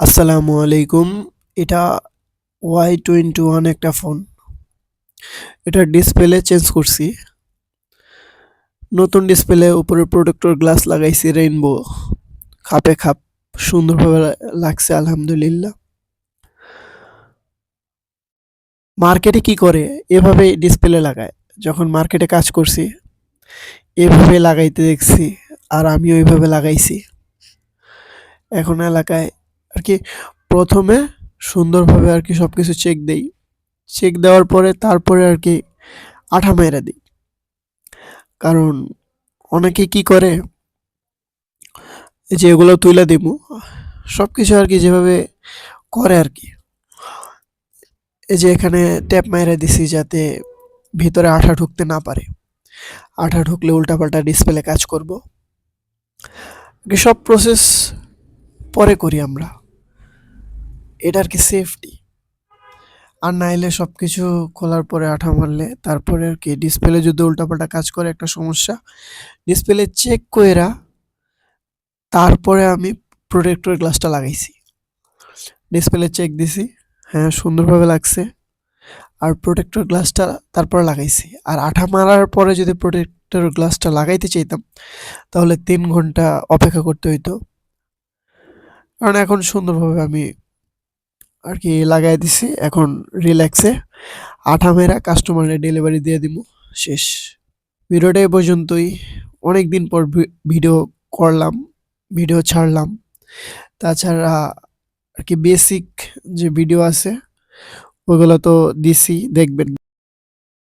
আসসালামু আলাইকুম। এটা Y21 একটা ফোন। এটার ডিসপ্লে চেঞ্জ করছি। নতুন ডিসপ্লে উপরে প্রোটেক্টর গ্লাস লাগাইছি রেইনবো। খাপে খাপ সুন্দরভাবে লাগছে আলহামদুলিল্লাহ। মার্কেটে কি করে? এভাবে ডিসপ্লে লাগায়। যখন মার্কেটে কাজ করছি, এভাবে লাগাইতে দেখছি। আর আমিও এইভাবে লাগাইছি। এখন এলাকায় আরকি প্রথমে সুন্দরভাবে আরকি সবকিছু চেক দেই। চেক দেওয়ার পরে তারপরে আরকি আঠা মাইরা দিই। কারণ অনেকে কি করে যে এগুলো তুইলা দিমু সবকিছু আর কি যেভাবে করে আর কি এই যে এখানে ট্যাপ মাইরা দিছি যাতে ভিতরে আঠা ঢুকতে না পারে। আঠা ঢুকলে উল্টাপাল্টা ডিসপ্লে কাজ করব। সব প্রসেস পরে করি আমরা। এটা আর কি সেফটি। আর নাইলে সবকিছু খোলার পরে আঠা মারলে তারপরে আর কি ডিসপ্লে যদি উল্টাপাল্টা কাজ করে একটা সমস্যা। ডিসপ্লে চেক কইরা তারপরে আমি প্রোটেক্টর গ্লাসটা লাগাইছি। ডিসপ্লে চেক দিছি। হ্যাঁ, সুন্দরভাবে লাগছে। আর প্রোটেক্টর গ্লাসটা তারপরে লাগাইছি। আর আঠা মারার পরে যদি প্রোটেক্টর গ্লাসটা লাগাইতে চাইতাম তাহলে ৩ ঘন্টা অপেক্ষা করতে হইতো। কারণ এখন সুন্দরভাবে আমি আর কি লাগাই দিছি। এখন রিল্যাক্সে আঠা মেরা কাস্টমারের ডেলিভারি দিয়ে দিমু। শেষ। ভিডিওটা এ পর্যন্তই। অনেকদিন পর ভিডিও করলাম, ভিডিও ছাড়লাম। তাছাড়া আর কি বেসিক যে ভিডিও আছে ওগুলো তো দিছি, দেখবেন।